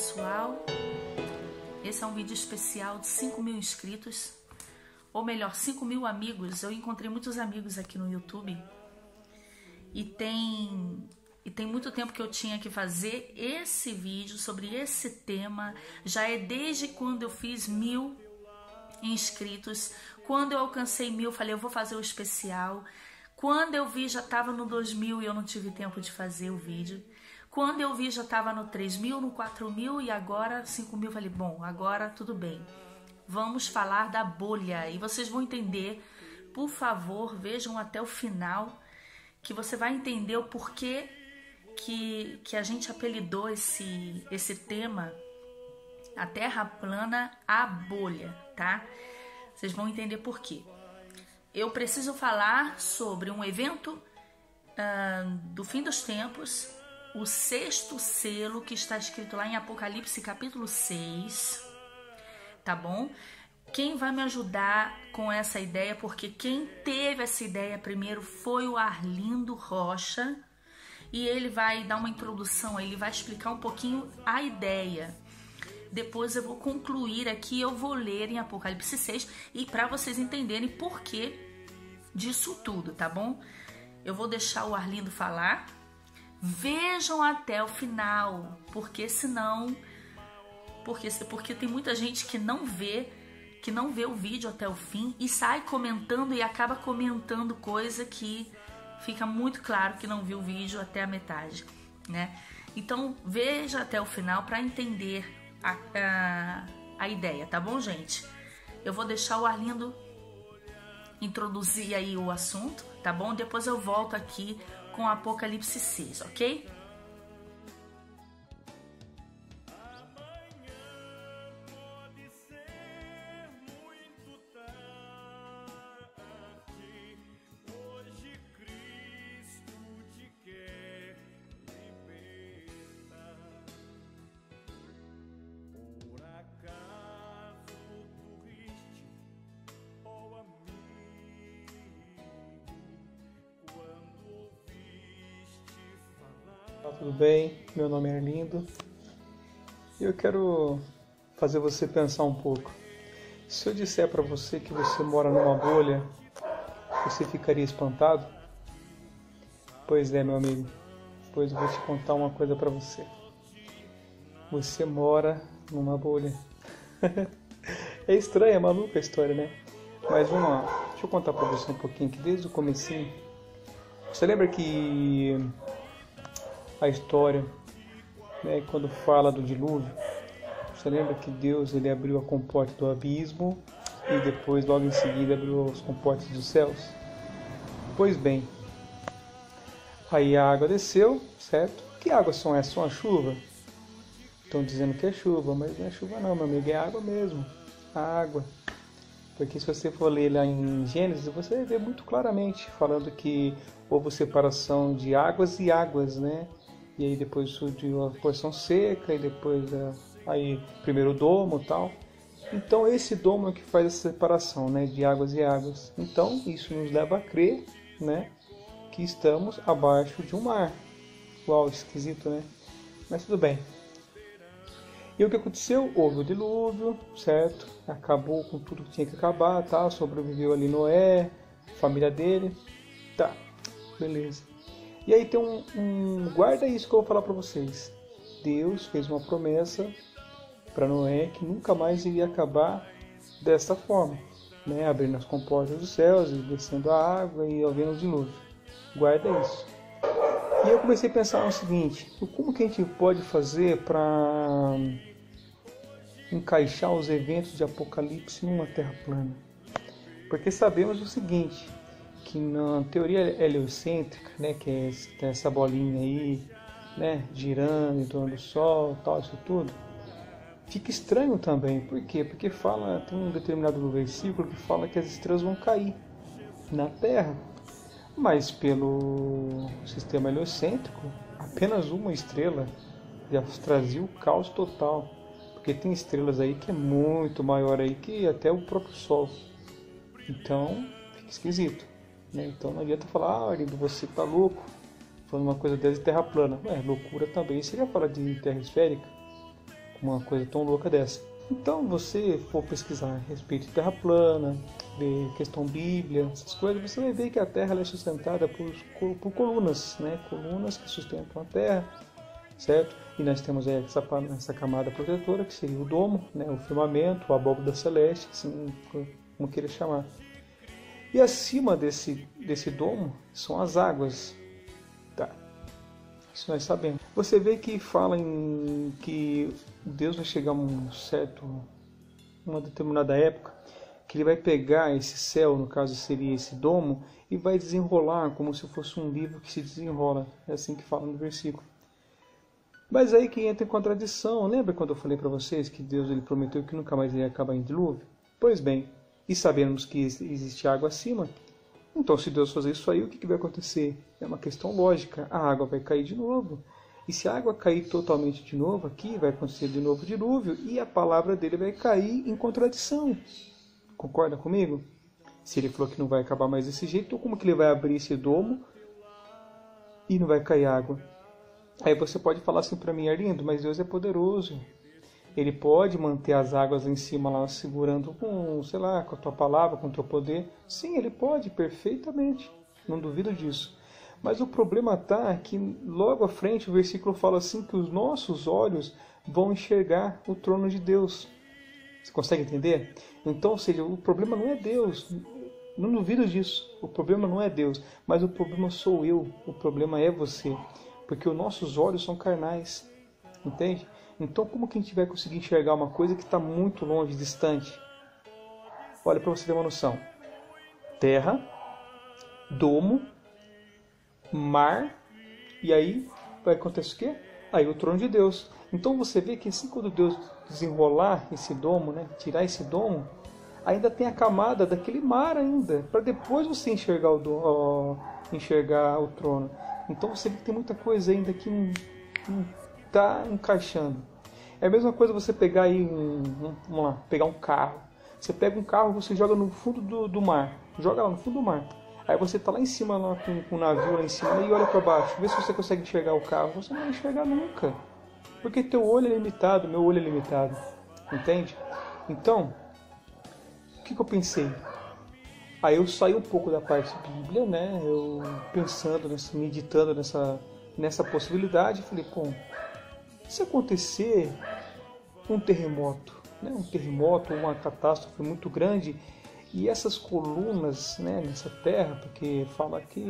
pessoal, esse é um vídeo especial de 5.000 inscritos, ou melhor, 5.000 amigos. Eu encontrei muitos amigos aqui no YouTube e tem muito tempo que eu tinha que fazer esse vídeo sobre esse tema. Já é desde quando eu fiz 1.000 inscritos. Quando eu alcancei 1.000, falei, eu vou fazer o especial. Quando eu vi, já estava no 2.000 e eu não tive tempo de fazer o vídeo. Quando eu vi, já estava no 3.000, no 4.000 e agora 5.000. Falei, bom, agora tudo bem. Vamos falar da bolha e vocês vão entender. Por favor, vejam até o final, que você vai entender o porquê que a gente apelidou esse tema, a Terra plana, a bolha, tá? Vocês vão entender por quê. Eu preciso falar sobre um evento do fim dos tempos, o 6º selo, que está escrito lá em Apocalipse capítulo 6, tá bom? Quem vai me ajudar com essa ideia, porque quem teve essa ideia primeiro foi o Arlindo Rocha, e ele vai dar uma introdução, ele vai explicar um pouquinho a ideia. Depois eu vou concluir aqui, eu vou ler em Apocalipse 6, e para vocês entenderem por que disso tudo, tá bom? Eu vou deixar o Arlindo falar. Vejam até o final, porque senão... Porque tem muita gente que não vê o vídeo até o fim e sai comentando e acaba comentando coisa que fica muito claro que não viu o vídeo até a metade, né? Então veja até o final para entender a ideia, tá bom, gente? Eu vou deixar o Arlindo introduzir aí o assunto, tá bom? Depois eu volto aqui com Apocalipse 6, ok? Tudo bem? Meu nome é Arlindo e eu quero fazer você pensar um pouco. Se eu disser para você que você mora numa bolha, você ficaria espantado? Pois é, meu amigo, pois eu vou te contar uma coisa para você. Você mora numa bolha. É estranha, é maluca a história, né? Mas vamos lá, deixa eu contar para você um pouquinho que desde o comecinho. Você lembra que a história, né, quando fala do dilúvio, você lembra que Deus ele abriu a comporta do abismo e depois logo em seguida abriu os comportas dos céus? Pois bem, aí a água desceu, certo? Que águas são essas? São a chuva? Estão dizendo que é chuva, mas não é chuva não, meu amigo, é água mesmo, a água. Porque se você for ler lá em Gênesis, você vai ver muito claramente falando que houve separação de águas e águas, né? E aí depois surgiu a porção seca, e depois aí primeiro o domo e tal. Então esse domo é que faz essa separação, né, de águas e águas. Então isso nos leva a crer, né, que estamos abaixo de um mar. Uau, esquisito, né? Mas tudo bem. E o que aconteceu? Houve o dilúvio, certo? Acabou com tudo que tinha que acabar, tá? Sobreviveu ali Noé, a família dele. Tá, beleza. E aí tem guarda isso que eu vou falar para vocês. Deus fez uma promessa para Noé que nunca mais iria acabar dessa forma, né? Abrindo as comportas dos céus e descendo a água e havendo o dilúvio. Guarda isso. E eu comecei a pensar no seguinte: como que a gente pode fazer para encaixar os eventos de Apocalipse numa terra plana? Porque sabemos o seguinte, que na teoria heliocêntrica, né, que é essa bolinha aí, né, girando em torno do Sol, tal, isso tudo, fica estranho também. Por quê? Porque tem um determinado versículo que fala que as estrelas vão cair na Terra, mas pelo sistema heliocêntrico, apenas uma estrela já trazia o caos total, porque tem estrelas aí que é muito maior aí que até o próprio Sol. Então fica esquisito, né? Então não adianta falar, Arlindo, você tá louco falando uma coisa dessa de terra plana. Loucura também seria falar de terra esférica. uma coisa tão louca dessa. Então, você for pesquisar a respeito de terra plana, ver questão Bíblia, essas coisas, você vai ver que a Terra ela é sustentada por colunas, né? Colunas que sustentam a Terra, certo? E nós temos essa camada protetora, que seria o domo, né? O firmamento, a abóbada celeste, assim como queira chamar. E acima desse domo são as águas. Tá. Isso nós sabemos. Você vê que fala em que Deus vai chegar a uma determinada época, que ele vai pegar esse céu, no caso seria esse domo, e vai desenrolar como se fosse um livro que se desenrola. É assim que fala no versículo. Mas aí que entra em contradição. Lembra quando eu falei para vocês que Deus ele prometeu que nunca mais ia acabar em dilúvio? Pois bem, e sabemos que existe água acima, então se Deus fazer isso aí, o que vai acontecer? É uma questão lógica, a água vai cair de novo. E se a água cair totalmente de novo aqui, vai acontecer de novo dilúvio e a palavra dele vai cair em contradição. Concorda comigo? Se ele falou que não vai acabar mais desse jeito, então como que ele vai abrir esse domo e não vai cair água? Aí você pode falar assim para mim, Arlindo, mas Deus é poderoso. Ele pode manter as águas lá em cima, lá segurando com, sei lá, com a tua palavra, com o teu poder. Sim, ele pode, perfeitamente. Não duvido disso. Mas o problema está que logo à frente o versículo fala assim que os nossos olhos vão enxergar o trono de Deus. Você consegue entender? Então, ou seja, o problema não é Deus. Não duvido disso. O problema não é Deus, mas o problema sou eu. O problema é você. Porque os nossos olhos são carnais. Entende? Então, como que a gente vai conseguir enxergar uma coisa que está muito longe, distante? Olha, para você ter uma noção. Terra, domo, mar, e aí vai acontecer o quê? Aí o trono de Deus. Então você vê que assim quando Deus desenrolar esse domo, né, tirar esse domo, ainda tem a camada daquele mar ainda, para depois você enxergar o trono. Então você vê que tem muita coisa ainda que não está encaixando. É a mesma coisa você pegar aí, vamos lá, pegar um carro. Você pega um carro, você joga no fundo do mar, joga lá no fundo do mar. Aí você está lá em cima, lá, com o navio lá em cima, e olha para baixo, vê se você consegue enxergar o carro. Você não vai enxergar nunca, porque teu olho é limitado, meu olho é limitado, entende? Então, o que eu pensei? Aí eu saí um pouco da parte da Bíblia, né? Eu pensando, meditando nessa possibilidade, falei, pô, se acontecer um terremoto, né? Um terremoto, uma catástrofe muito grande, e essas colunas, né, nessa terra, porque fala que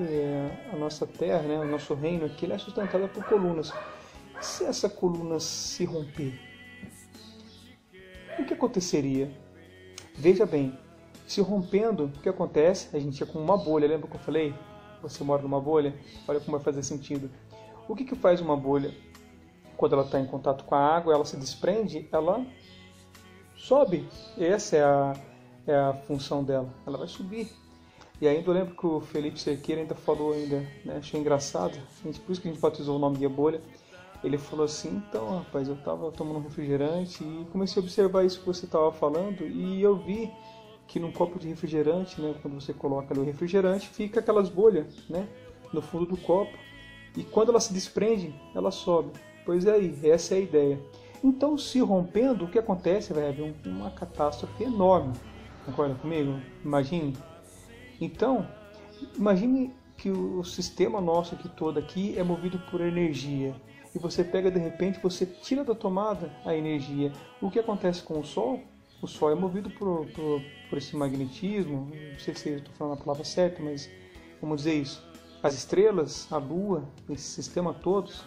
a nossa terra, né, o nosso reino aqui, ele é sustentado por colunas. Se essa coluna se romper, o que aconteceria? Veja bem, se rompendo, o que acontece? A gente é como uma bolha, lembra que eu falei? Você mora numa bolha? Olha como vai fazer sentido. O que faz uma bolha? Quando ela está em contato com a água, ela se desprende, ela sobe. Essa é a função dela, ela vai subir. E ainda eu lembro que o Felipe Cerqueira ainda falou, né? Achei engraçado, por isso que a gente batizou o nome de bolha. Ele falou assim, então rapaz, eu estava tomando um refrigerante e comecei a observar isso que você estava falando, e eu vi que num copo de refrigerante, né, quando você coloca ali o refrigerante, fica aquelas bolhas, né, no fundo do copo, e quando ela se desprende, ela sobe. Pois é aí, essa é a ideia. Então, se rompendo, o que acontece? Vai haver uma catástrofe enorme. Concorda comigo? Imagine. Então, imagine que o sistema nosso aqui todo aqui é movido por energia. E você pega, de repente, você tira da tomada a energia. O que acontece com o Sol? O Sol é movido por esse magnetismo. Não sei se eu estou falando a palavra certa, mas vamos dizer isso. As estrelas, a Lua, esse sistema todos.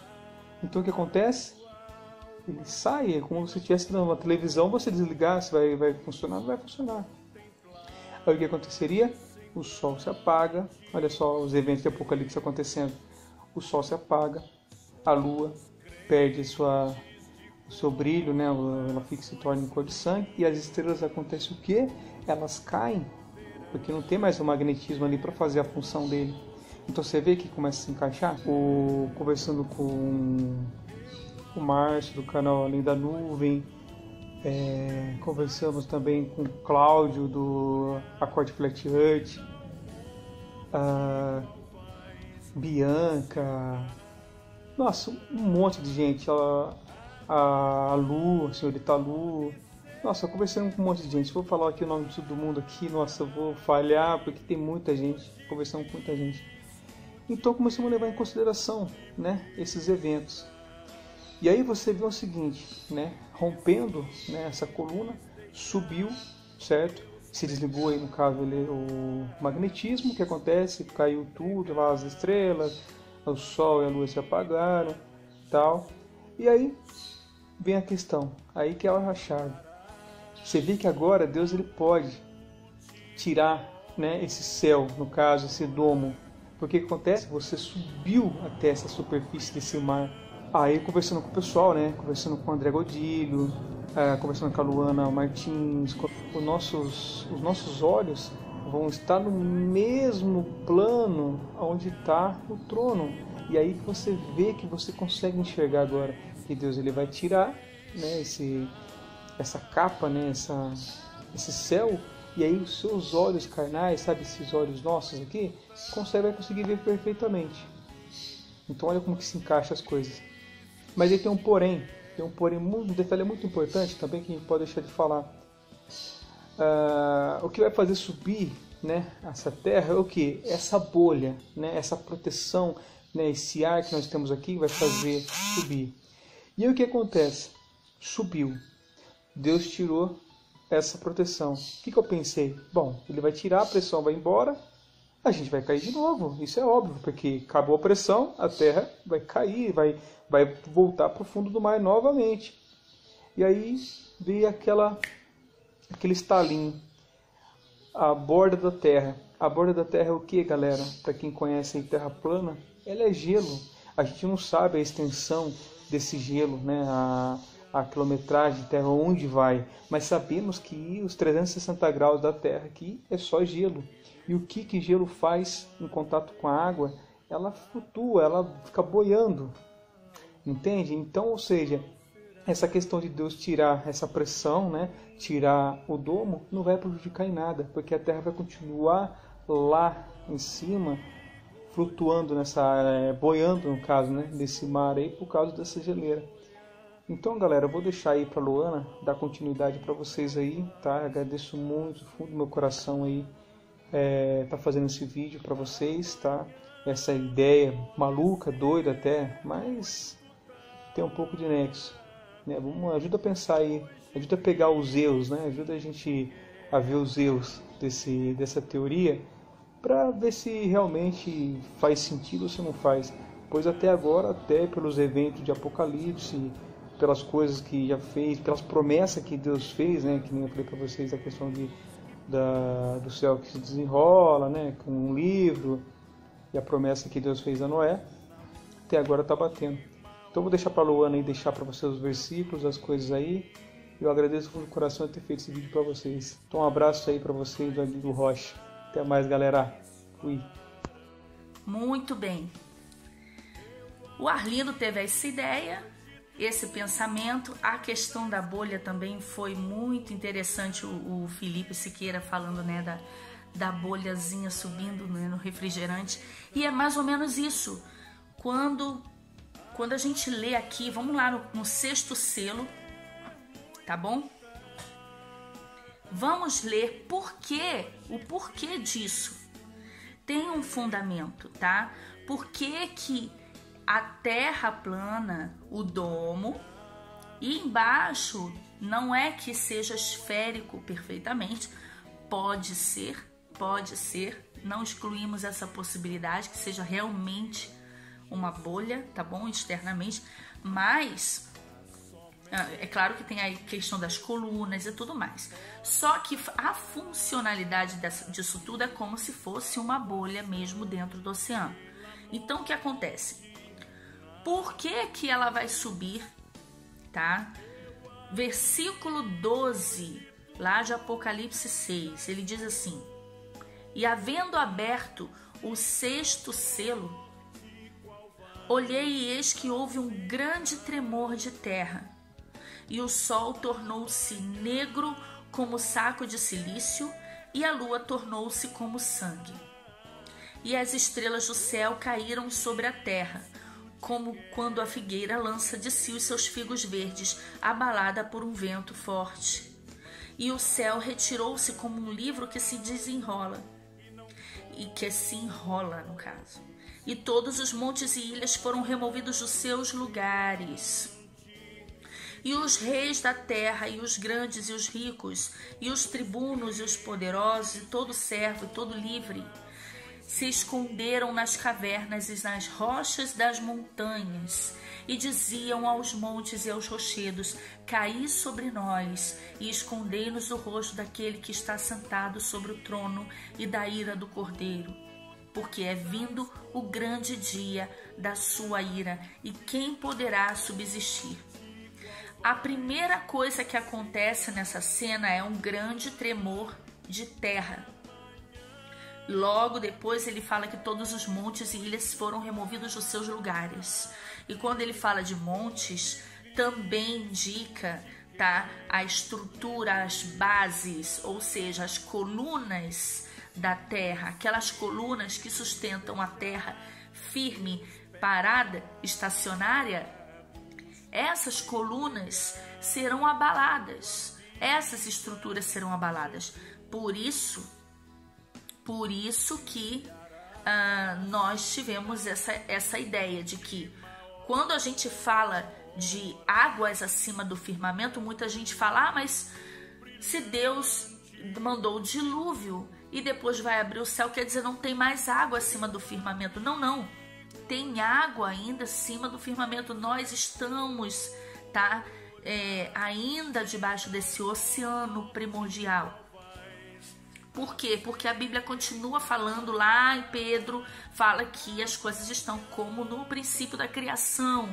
Então, o que acontece? Ele sai, é como se estivesse numa televisão, você desligar, se vai funcionar, não vai funcionar. Aí o que aconteceria? O Sol se apaga, olha só os eventos de apocalipse acontecendo. O Sol se apaga, a Lua perde o seu brilho, né? Ela se torna em cor de sangue, e as estrelas acontece o quê? Elas caem, porque não tem mais o magnetismo ali para fazer a função dele. Então você vê que começa a se encaixar. Conversando com o Márcio do canal Além da Nuvem, conversamos também com o Cláudio do Acorde Flat Earth, Bianca, nossa, um monte de gente. a Lu, a senhorita Lu. Nossa, eu conversando com um monte de gente. Se eu falar aqui o nome de todo mundo aqui, nossa, eu vou falhar, porque tem muita gente, conversando com muita gente. Então começamos a levar em consideração, né, esses eventos. E aí você vê o seguinte, né, rompendo, né, essa coluna, subiu, certo? Se desligou aí, no caso, o magnetismo, que acontece, caiu tudo, lá as estrelas, o Sol e a Lua se apagaram, tal. E aí vem a questão, aí que é a chave. Você vê que agora Deus ele pode tirar, né, esse céu, no caso, esse domo. Porque o que acontece? Você subiu até essa superfície desse mar. Aí conversando com o pessoal, né, conversando com o André Godilho, conversando com a Luana Martins, os nossos olhos vão estar no mesmo plano onde está o trono. E aí você vê que você consegue enxergar agora que Deus ele vai tirar, né, essa capa, né, esse céu, e aí os seus olhos carnais, sabe, esses olhos nossos aqui, vai conseguir ver perfeitamente. Então olha como que se encaixa as coisas. Mas aí tem um porém, um detalhe muito importante também que a gente pode deixar de falar. O que vai fazer subir, né, essa terra é o que? Essa bolha, né, essa proteção, né, esse ar que nós temos aqui vai fazer subir. E aí o que acontece? Subiu. Deus tirou essa proteção. O que eu pensei? Bom, ele vai tirar, a pressão vai embora, a gente vai cair de novo. Isso é óbvio, porque acabou a pressão, a terra vai cair, vai voltar para o fundo do mar novamente. E aí veio aquele estalinho. A borda da Terra. A borda da Terra é o que, galera? Para quem conhece a Terra plana, ela é gelo. A gente não sabe a extensão desse gelo, né? A quilometragem de Terra, onde vai. Mas sabemos que os 360 graus da Terra aqui é só gelo. E o que gelo faz em contato com a água? Ela flutua, ela fica boiando. Entende? Então, ou seja, essa questão de Deus tirar essa pressão, né, tirar o domo, não vai prejudicar em nada, porque a Terra vai continuar lá em cima, flutuando boiando no caso, né, desse mar aí, por causa dessa geleira. Então, galera, eu vou deixar aí para Luana dar continuidade para vocês aí, tá? Agradeço muito, do fundo do meu coração aí, tá fazendo esse vídeo para vocês, tá? Essa ideia maluca, doida até, mas tem um pouco de nexo. Ajuda a pensar aí, ajuda a pegar os erros, né? Ajuda a gente a ver os erros dessa teoria para ver se realmente faz sentido ou se não faz. Pois até agora, até pelos eventos de Apocalipse, pelas coisas que já fez, pelas promessas que Deus fez, né? Que nem eu falei para vocês a questão do céu que se desenrola, né? Com um livro e a promessa que Deus fez a Noé, até agora está batendo. Então vou deixar para a Luana e deixar para vocês os versículos, as coisas aí. Eu agradeço do coração de ter feito esse vídeo para vocês. Então um abraço aí para vocês do Rocha. Até mais, galera. Fui. Muito bem. O Arlindo teve essa ideia, esse pensamento. A questão da bolha também foi muito interessante. O Felipe Siqueira falando, né, da bolhazinha subindo, né, no refrigerante. E é mais ou menos isso. Quando a gente lê aqui, vamos lá no sexto selo, tá bom? Vamos ler o porquê disso. Tem um fundamento, tá? Por que a terra plana, o domo, e embaixo não é que seja esférico perfeitamente, pode ser, não excluímos essa possibilidade que seja realmente uma bolha, tá bom? Externamente, mas é claro que tem a questão das colunas e tudo mais. Só que a funcionalidade disso tudo é como se fosse uma bolha mesmo dentro do oceano. Então o que acontece? Por que ela vai subir, tá? Versículo 12, lá de Apocalipse 6, ele diz assim: e havendo aberto o sexto selo, olhei e eis que houve um grande tremor de terra, e o sol tornou-se negro como saco de cilício, e a lua tornou-se como sangue. E as estrelas do céu caíram sobre a terra, como quando a figueira lança de si os seus figos verdes, abalada por um vento forte. E o céu retirou-se como um livro que se desenrola, e que se enrola, no caso. E todos os montes e ilhas foram removidos dos seus lugares. E os reis da terra, e os grandes e os ricos, e os tribunos e os poderosos, e todo servo e todo livre, se esconderam nas cavernas e nas rochas das montanhas, e diziam aos montes e aos rochedos: caí sobre nós, e escondei-nos do rosto daquele que está sentado sobre o trono e da ira do Cordeiro. Porque é vindo o grande dia da sua ira, e quem poderá subsistir? A primeira coisa que acontece nessa cena é um grande tremor de terra. Logo depois ele fala que todos os montes e ilhas foram removidos dos seus lugares. E quando ele fala de montes, também indica, tá, a estrutura, as bases, ou seja, as colunas da terra, aquelas colunas que sustentam a terra firme, parada, estacionária. Essas colunas serão abaladas, essas estruturas serão abaladas. Por isso que nós tivemos essa ideia de que quando a gente fala de águas acima do firmamento, muita gente fala: mas se Deus mandou o dilúvio e depois vai abrir o céu, quer dizer, não tem mais água acima do firmamento. Não. Tem água ainda acima do firmamento. Nós estamos, tá, ainda debaixo desse oceano primordial. Por quê? Porque a Bíblia continua falando lá em Pedro, fala que as coisas estão como no princípio da criação,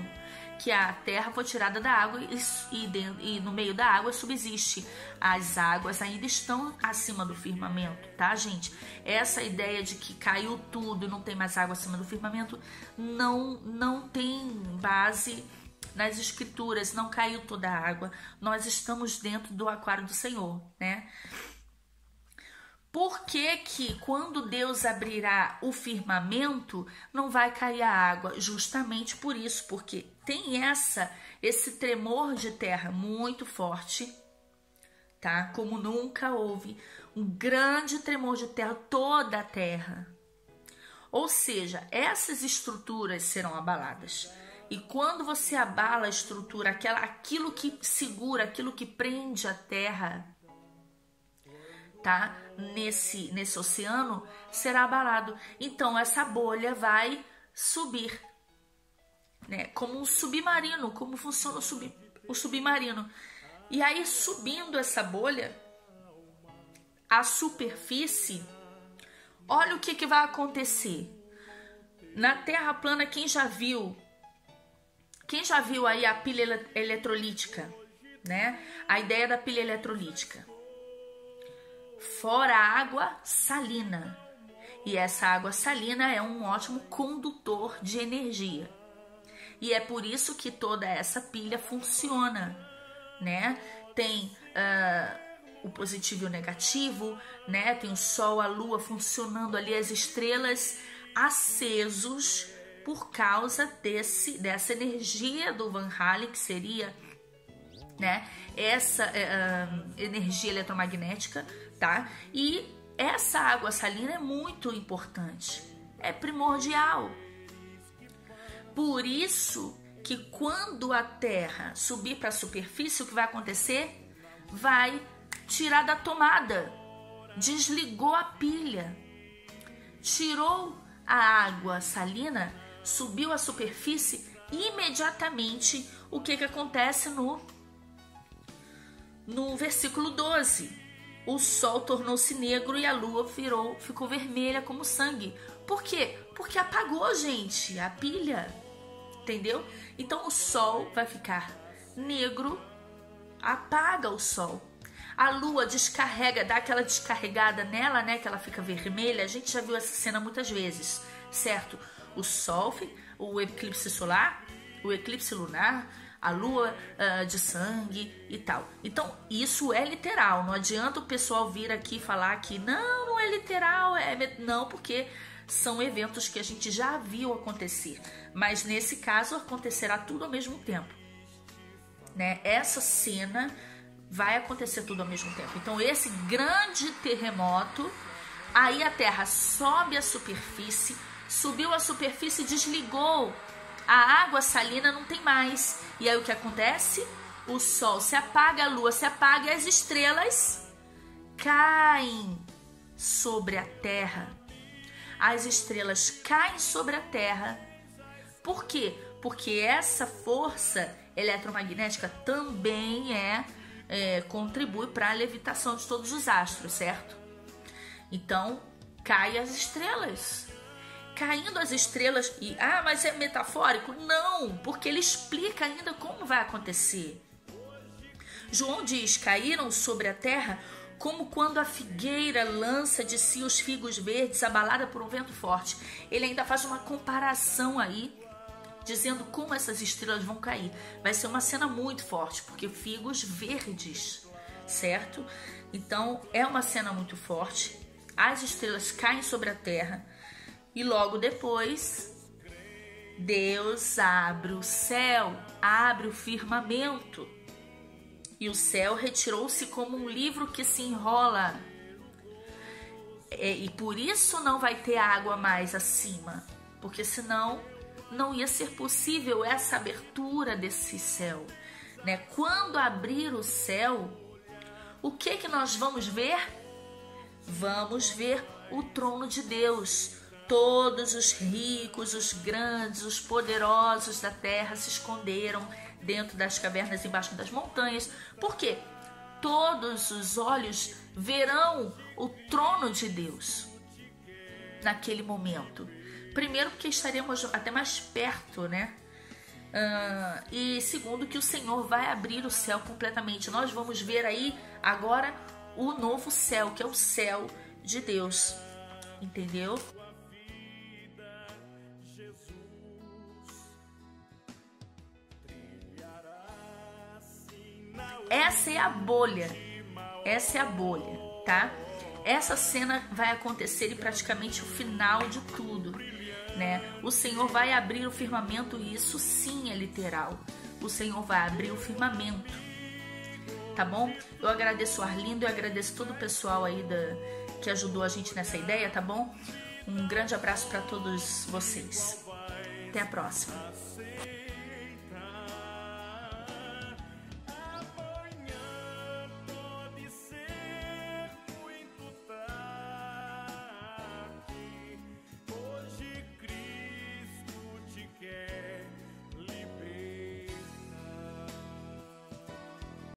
que a terra foi tirada da água e no meio da água subsiste. As águas ainda estão acima do firmamento, tá, gente? Essa ideia de que caiu tudo e não tem mais água acima do firmamento não tem base nas escrituras. Não caiu toda a água. Nós estamos dentro do aquário do Senhor, né? Por que que quando Deus abrirá o firmamento não vai cair a água? Justamente por isso, porque tem esse tremor de terra muito forte, tá? Como nunca houve um grande tremor de terra, toda a terra. Ou seja, essas estruturas serão abaladas. E quando você abala a estrutura, aquilo que segura, aquilo que prende a terra, tá? Nesse oceano, será abalado. Então essa bolha vai subir, né? Como um submarino, como funciona o submarino. E aí, subindo essa bolha, a superfície, olha o que vai acontecer. Na Terra plana, quem já viu aí a pilha eletrolítica, né? A ideia da pilha eletrolítica. Fora a água salina. E essa água salina é um ótimo condutor de energia. E é por isso que toda essa pilha funciona, né? Tem o positivo e o negativo, né? Tem o Sol, a Lua funcionando ali, as estrelas acesos por causa dessa energia do Van Halen, que seria, né, essa energia eletromagnética, tá? E essa água salina é muito importante, é primordial. Por isso que quando a Terra subir para a superfície, o que vai acontecer? Vai tirar da tomada, desligou a pilha, tirou a água salina, subiu à superfície, imediatamente o que acontece no versículo 12? O sol tornou-se negro e a lua ficou vermelha como sangue. Por quê? Porque apagou, gente, a pilha, entendeu? Então o sol vai ficar negro, apaga o sol. A lua descarrega, dá aquela descarregada nela, né, que ela fica vermelha. A gente já viu essa cena muitas vezes, certo? O sol, o eclipse solar, o eclipse lunar, a lua de sangue e tal. Então, isso é literal. Não adianta o pessoal vir aqui falar que não é literal. Não, porque são eventos que a gente já viu acontecer, mas nesse caso acontecerá tudo ao mesmo tempo, né? Essa cena vai acontecer tudo ao mesmo tempo. Então esse grande terremoto, aí a terra sobe a superfície, subiu a superfície, desligou, a água salina não tem mais. E aí o que acontece? O sol se apaga, a lua se apaga e as estrelas caem sobre a terra. As estrelas caem sobre a terra. Por quê? Porque essa força eletromagnética também contribui para a levitação de todos os astros, certo? Então, caem as estrelas. Caindo as estrelas e... mas é metafórico? Não, porque ele explica ainda como vai acontecer. João diz, caíram sobre a terra como quando a figueira lança de si os figos verdes abalada por um vento forte. Ele ainda faz uma comparação aí, dizendo como essas estrelas vão cair. Vai ser uma cena muito forte, porque figos verdes, certo? Então, é uma cena muito forte. As estrelas caem sobre a terra e logo depois, Deus abre o céu, abre o firmamento. E o céu retirou-se como um livro que se enrola. E por isso não vai ter água mais acima, porque senão não ia ser possível essa abertura desse céu, né? Quando abrir o céu, o que nós vamos ver? Vamos ver o trono de Deus. Todos os ricos, os grandes, os poderosos da terra se esconderam dentro das cavernas, embaixo das montanhas. Por quê? Todos os olhos verão o trono de Deus naquele momento. Primeiro, porque estaremos até mais perto, né? E segundo, que o Senhor vai abrir o céu completamente. Nós vamos ver aí agora o novo céu, que é o céu de Deus. Entendeu? Essa é a bolha. Essa é a bolha, tá? Essa cena vai acontecer e praticamente o final de tudo, né? O Senhor vai abrir o firmamento e isso sim é literal. O Senhor vai abrir o firmamento, tá bom? Eu agradeço o Arlindo, eu agradeço todo o pessoal aí que ajudou a gente nessa ideia, tá bom? Um grande abraço para todos vocês. Até a próxima.